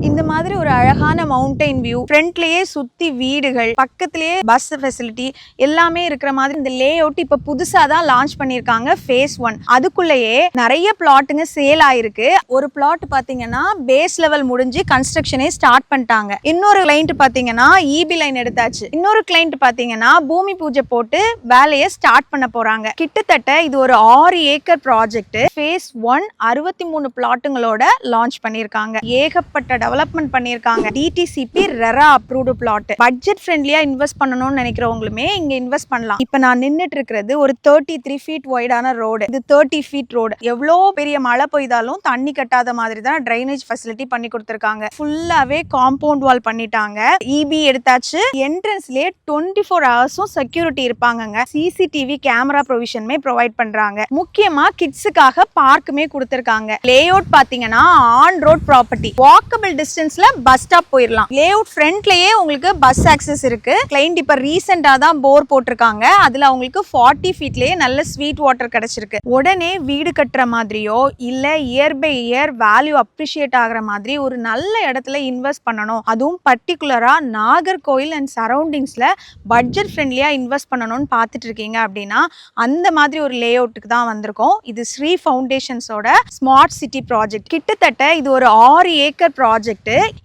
இந்த மாதிரி ஒரு அழகான மவுண்டைன் வியூ, ஃப்ரண்ட்லயே சுத்தி வீடுகள், பக்கத்திலேயே பஸ் ஃபெசிலிட்டி எல்லாமே இருக்கிற மாதிரி இந்த லே அவுட் இப்ப புதுசா தான் லான்ச் பண்ணிருக்காங்க phase 1. அதுக்குள்ளேயே நிறைய பிளாட்டுங்க சேல் ஆயிருக்கு. ஒரு பிளாட் பாத்தீங்கன்னா பேஸ் லெவல் முடிஞ்சு கன்ஸ்ட்ரக்ஷனே ஸ்டார்ட் பண்ணிட்டாங்க. இன்னொரு கிளைண்ட் பாத்தீங்கன்னா இபி லைன் எடுத்தாச்சு. இன்னொரு கிளைண்ட் பாத்தீங்கன்னா பூமி பூஜை போட்டு வேலையை ஸ்டார்ட் பண்ண போறாங்க. கிட்டத்தட்ட இது ஒரு 6 ஏக்கர் ப்ராஜெக்ட். phase 1 63 பிளாட்டுங்களோட லான்ச் பண்ணிருக்காங்க. ஏகப்பட்ட டெவலப்மெண்ட் பண்ணிருக்காங்க. DTCP RERA approved plot. Budget ஃப்ரெண்ட்லியா இன்வெஸ்ட் பண்ணணும்னு நினைக்கிறவங்களுமே இங்க இன்வெஸ்ட் பண்ணலாம். இப்ப நான் நின்னுட்டு இருக்கிறது ஒரு 33 ஃபீட் வைடான ரோடு. இது 30 ஃபீட் ரோடு. எவ்வளோ பெரிய மழை பெய்தாலும் தண்ணி கட்டாத மாதிரி தான் ட்ரைனேஜ் ஃபெசிலிட்டி பண்ணி கொடுத்திருக்காங்க. ஃபுல்லாவே காம்பவுண்ட் வால் பண்ணிட்டாங்க. இபி எடுத்தாச்சு. என்ட்ரன்ஸ்லயே 24 ஹவர்ஸும் செக்யூரிட்டி இருப்பாங்கங்க. சிசிடிவி கேமரா ப்ரொவிஷனுமே ப்ரொவைட் பண்றாங்க. முக்கியமா கிட்ஸுக்காக பார்க்குமே கொடுத்திருக்காங்க. லேஅவுட் பாத்தீங்கன்னா ஆன் ரோட் ப்ராப்பர்ட்டி. வாக்கபிள் டிஸ்டன்ஸ்ல பஸ் ஸ்டாப் போயிடலாம். லேஅவுட் ஃப்ரண்ட்லயே உங்களுக்கு பஸ் ஆக்சஸ் இருக்கு. கிளைண்ட் இப்ப ரீசெண்டா தான் போர் போட்டிருக்காங்க. அதுல அவங்களுக்கு 40 ஃபீட்லயே நல்ல ஸ்வீட் வாட்டர் கிடைச்சிருக்கு. உடனே வீடு கட்டுற மாதிரியோ இல்ல year by year value appreciate ஆகிற மாதிரி ஒரு நல்ல இடத்துல இன்வெஸ்ட் பண்ணணும், அதுவும் பர்டிகுலரா நாகர்கோயில் அண்ட் சரௌண்டிங்ஸ்ல பட்ஜெட் ஃப்ரெண்ட்லியா இன்வெஸ்ட் பண்ணணும்னு பார்த்துட்டு இருக்கீங்க அப்படின்னா அந்த மாதிரி ஒரு லேஅவுட்டுக்கு தான் வந்திருக்கோம். இது ஸ்ரீ ஃபவுண்டேஷன்ஸோட ஸ்மார்ட் சிட்டி ப்ராஜெக்ட். கிட்டத்தட்ட இது ஒரு 6 ஏக்கர் ப்ராஜெக்ட்.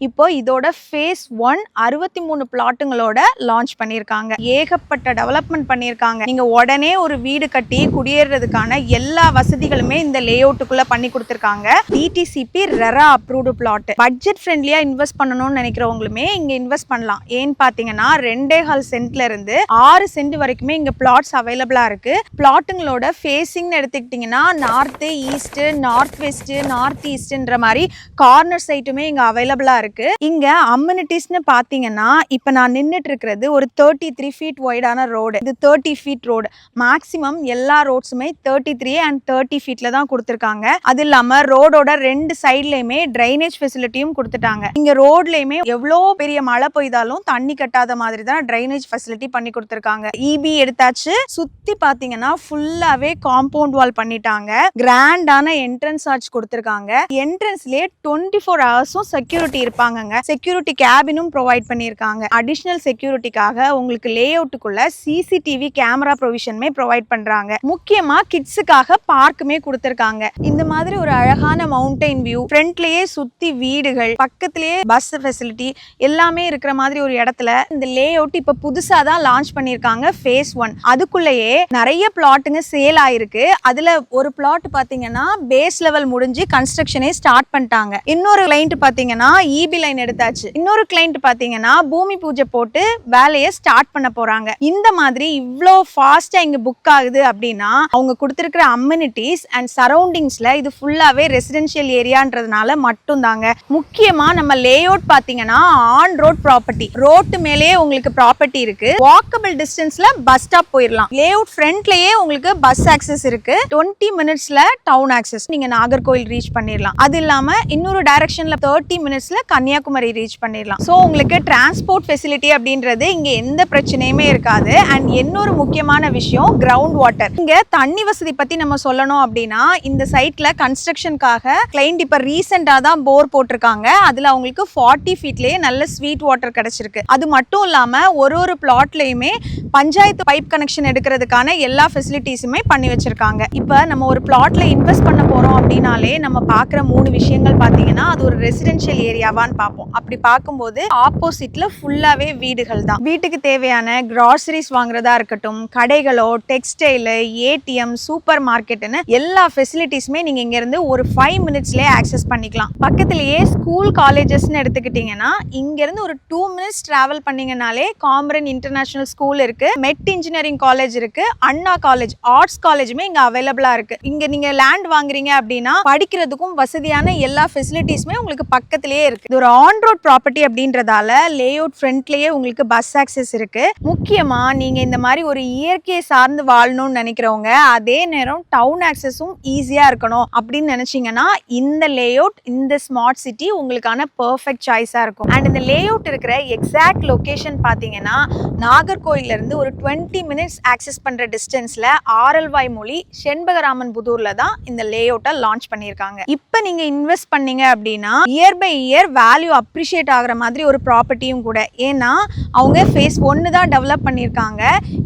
இப்போ இதோட phase 1 63 பிளாட்டுங்களோட லான்ச் பண்ணிருக்காங்க. ஏகப்பட்ட டெவலப்மெண்ட் பண்ணிருக்காங்க. நீங்க உடனே ஒரு வீடு கட்டி குடியேறதுக்கான எல்லா வசதிகளுமே இந்த லேஅவுட்டுக்குள்ள பண்ணி கொடுத்திருக்காங்க. DTCP RERA approved plot. Budget ஃப்ரெண்ட்லியா இன்வெஸ்ட் பண்ணணும்னு நினைக்கிறவங்களுமே இங்க இன்வெஸ்ட் பண்ணலாம். ஏன்னு பாத்தீங்கன்னா 2.5 சென்ட்ல இருந்து 6 சென்ட் வரைக்குமே இங்க பிளாட்ஸ் அவைலபிளா இருக்கு. பிளாட்டுங்களோட ஃபேசிங் எடுத்துக்கிட்டீங்கன்னா north east, north west, north ஈஸ்ட்ன்ற மாதிரி கார்னர் சைட்டுமே இங்க அவைலபிளா இருக்கு. இங்க அம்யூனிட்டிஸ்னு பாத்தீங்கன்னா இப்ப நான் நின்னுட்டு இருக்கிறது ஒரு 33 ஃபீட் வைடான ரோடு. இது 30 ஃபீட் ரோடு. மேக்ஸிமம் எல்லா ரோட்ஸுமே 33 அண்ட் 30 ஃபீட்ல தான் கொடுத்திருக்காங்க. அது இல்லாம ரோடோட 2 சைட்லயுமே ட்ரைனேஜ் ஃபெசிலிட்டியும் கொடுத்துட்டாங்க. இங்க ரோட்லயுமே எவ்வளோ பெரிய மழை பெய்தாலும் தண்ணி கட்டாத மாதிரி தான் ட்ரைனேஜ் ஃபெசிலிட்டி பண்ணி கொடுத்திருக்காங்க. இபி எடுத்தாச்சு. சுத்தி பாத்தீங்கன்னா ஃபுல்லாவே காம்பவுண்ட் வால் பண்ணிட்டாங்க. கிராண்டான என்ட்ரன்ஸ் ஆர்ச் கொடுத்திருக்காங்க. என்ட்ரன்ஸ்லயே 24 ஹவர்ஸும் செக்யூரிட்டி இருப்பாங்கங்க. செக்யூரிட்டி கேபினும் ப்ரொவைட் பண்ணிருக்காங்க. அடிஷனல் செக்யூரிட்டிக்காக உங்களுக்கு லேஅவுட்டுக்குள்ள சிசிடிவி கேமரா ப்ரொவிஷனுமே ப்ரொவைட் பண்றாங்க. முக்கியமா கிட்ஸுக்காக பார்க்குமே கொடுத்திருக்காங்க. இந்த மாதிரி ஒரு அழகான மவுண்டைன் வியூ, ஃப்ரண்ட்லயே சுத்தி வீடுகள், பக்கத்திலேயே பஸ் ஃபெசிலிட்டி எல்லாமே இருக்கிற மாதிரி ஒரு இடத்துல இந்த லேஅவுட் இப்ப புதுசா தான் லான்ச் பண்ணிருக்காங்க phase 1. அதுக்குள்ளேயே நிறைய பிளாட்டுங்க சேல் ஆயிருக்கு. அதுல ஒரு பிளாட் பாத்தீங்கன்னா பேஸ் லெவல் முடிஞ்சு கன்ஸ்ட்ரக்ஷனே ஸ்டார்ட் பண்ணிட்டாங்க. இன்னொரு கிளைண்ட் பாத்தீங்கன்னா இபி லைன் எடுத்தாச்சு. இன்னொரு கிளைண்ட் பாத்தீங்கன்னா பூமி பூஜை போட்டு வேலையை ஸ்டார்ட் பண்ண போறாங்க. இந்த மாதிரி இவ்ளோ ஃபாஸ்டா இங்க புக் ஆகுது அப்படின்னா அவங்க கொடுத்திருக்கிற அம்யூனிட்டிஸ் அண்ட் சரௌண்டிங்ஸ்ல இது ஃபுல்லாவே ரெசிடென்ஷியல் ஏரியான்றதுனால மட்டும் தாங்க. முக்கியமா நம்ம லேஅவுட் பாத்தீங்கன்னா ஆன் ரோட் ப்ராப்பர்ட்டி. ரோட்டு மேலேயே உங்களுக்கு ப்ராப்பர்ட்டி இருக்கு. வாக்கபிள் டிஸ்டன்ஸ்ல பஸ் ஸ்டாப் போயிடலாம். லேஅவுட் ஃப்ரண்ட்லயே உங்களுக்கு பஸ் ஆக்சஸ் இருக்கு. 20 மினிட்ஸ்ல டவுன் ஆக்சஸ். நீங்க நாகர்கோயில் ரீச் பண்ணிடலாம். அது இல்லாம இன்னொரு டைரக்ஷன்ல 30 மினிட்ஸ்ல கன்னியாகுமரி ரீச் பண்ணிடலாம். சோ உங்களுக்கு டிரான்ஸ்போர்ட் ஃபெசிலிட்டி அப்படின்றது இங்க எந்த பிரச்சனையுமே இருக்காது. அண்ட் இன்னொரு முக்கியமான விஷயம் கிரவுண்ட் வாட்டர். இங்க தண்ணி வசதி பத்தி நம்ம சொல்லணும் அப்படின்னா இந்த சைட்ல கன்ஸ்ட்ரக்ஷனுக்காக கிளைண்ட் இப்ப ரீசெண்டா தான் போர் போட்டிருக்காங்க. அதுல அவங்களுக்கு 40 ஃபீட்லயே நல்ல ஸ்வீட் வாட்டர் கிடைச்சிருக்கு. அது மட்டும் இல்லாம ஒரு பிளாட்லயுமே பஞ்சாயத்து பைப் கனெக்ஷன் எடுக்கிறதுக்கான எல்லா ஃபெசிலிட்டிஸுமே பண்ணி வச்சிருக்காங்க. இப்ப நம்ம ஒரு பிளாட்ல இன்வெஸ்ட் பண்ண போறோம் அப்படின்னாலே நம்ம பாக்குற 3 விஷயங்கள் பாத்தீங்கன்னா அது ஒரு ரெசிடென்ஷியல் ஏரியாவான்னு பார்ப்போம். அப்படி பார்க்கும்போது ஆப்போசிட்ல ஃபுல்லாவே வீடுகள் தான். வீட்டுக்கு தேவையான கிராசரிஸ் வாங்குறதா இருக்கட்டும், கடைகளோ, டெக்ஸ்டைல், ஏடிஎம், சூப்பர் மார்க்கெட்னு எல்லா ஃபெசிலிட்டிஸுமே நீங்க இங்க இருந்து ஒரு 5 மினிட்ஸ்லயே ஆக்சஸ் பண்ணிக்கலாம். பக்கத்திலேயே ஸ்கூல் காலேஜஸ்ன்னு எடுத்துக்கிட்டீங்கன்னா இங்க இருந்து ஒரு 2 மினிட்ஸ் டிராவல் பண்ணீங்கனாலே காமரன் இன்டர்நேஷனல் ஸ்கூல் இருக்கு, மெட் இன்ஜினியரிங் காலேஜ் இருக்கு, அண்ணா காலேஜ், ஆர்ட்ஸ் காலேஜுமே இங்க அவைலபிளா இருக்கு. இங்க நீங்க லேண்ட் வாங்குறீங்க அப்படின்னா படிக்கிறதுக்கும் வசதியான எல்லா ஃபெசிலிட்டிஸுமே உங்களுக்கு பக்கத்திலேயே இருக்கு. இது ஒரு ஆன் ரோட் ப்ராப்பர்ட்டி அப்படின்றதால லேஅவுட் ஃப்ரண்ட்லயே உங்களுக்கு பஸ் ஆக்சஸ் இருக்கு. முக்கியமா நீங்க இந்த மாதிரி ஒரு இயற்கையை சார்ந்து வாழணும்னு நினைக்கிறவங்க, அதே நேரம் டவுன் ஆக்சஸும் ஈஸியா இருக்கணும் அப்படின்னு நினைச்சீங்கன்னா இந்த லேஅவுட், இந்த ஸ்மார்ட் சிட்டி உங்களுக்கான பெர்ஃபெக்ட் சாய்ஸா இருக்கும். அண்ட் இந்த லேஅவுட் இருக்கிற எக்ஸாக்ட் லொகேஷன் பாத்தீங்கன்னா நாகர்கோயில்ல இருந்து ஒரு 20 மினிட்ஸ் ஆக்சஸ் பண்ற டிஸ்டன்ஸ்ல ஆரல்வாய் மொழி செண்பகராமன் புதூர்ல தான் இந்த லேஅவுட்டை லான்ச் பண்ணிருக்காங்க. இப்ப நீங்க இன்வெஸ்ட் பண்ணீங்க அப்படின்னா year by by year value appreciate ஆகிற மாதிரி ஒரு ப்ராப்பர்ட்டியும் கூட. ஏன்னா அவங்க ஃபேஸ் 1 தான் டெவலப் பண்ணியிருக்காங்க.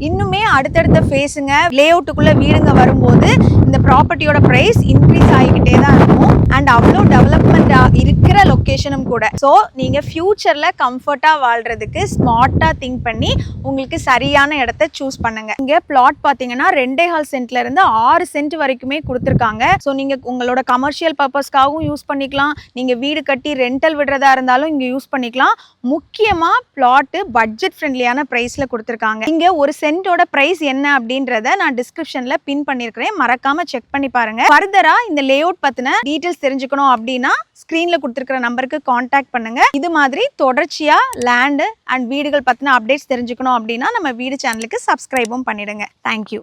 இன்னுமே அடுத்தடுத்த ஃபேஸுங்க லேஅவுட்டுக்குள்ளே வீடுங்க வரும்போது இந்த ப்ராப்பர்ட்டியோட ப்ரைஸ் இன்க்ரீஸ் ஆகிக்கிட்டே தான் இருக்கும். அண்ட் அவ்வளோ டெவலப்மெண்ட்டாக இருக்கிற லொக்கேஷனும் கூட. ஸோ நீங்கள் ஃப்யூச்சரில் கம்ஃபர்ட்டாக வாழ்கிறதுக்கு ஸ்மார்ட்டாக திங்க் பண்ணி உங்களுக்கு சரியான இடத்த சூஸ் பண்ணுங்கள். இங்கே பிளாட் பார்த்தீங்கன்னா 2.5 சென்ட்லேருந்து 6 சென்ட் வரைக்குமே கொடுத்துருக்காங்க. ஸோ நீங்கள் உங்களோட கமர்ஷியல் பர்பஸ்க்காகவும் யூஸ் பண்ணிக்கலாம், நீங்கள் வீடு கட்டி ரெண்டல் விடுறதா இருந்தாலும் இங்கே யூஸ் பண்ணிக்கலாம். முக்கியமாக பிளாட்டு பட்ஜெட் ஃப்ரெண்ட்லியான ப்ரைஸில் கொடுத்துருக்காங்க. இங்கே ஒரு சென்ட்டோட ப்ரைஸ் என்ன அப்படின்றத நான் டிஸ்கிரிப்ஷனில் பின் பண்ணியிருக்கிறேன், மறக்காமல் செக் பண்ணி பாருங்கள். ஃபர்தராக இந்த லேஅவுட் பற்றின டீட்டெயில்ஸ் தெரிஞ்சுக்கணும் அப்படின்னா ஸ்க்ரீனில் கொடுத்துருக்கிற நம்பருக்கு காண்டாக்ட் பண்ணுங்கள். இது மாதிரி தொடர்ச்சியாக லேண்டு அண்ட் வீடுகள் பற்றின அப்டேட்ஸ் தெரிஞ்சுக்கணும் அப்படின்னா நம்ம வீடு சேனலுக்கு சப்ஸ்கிரைபும் பண்ணிடுங்க. தேங்க்யூ.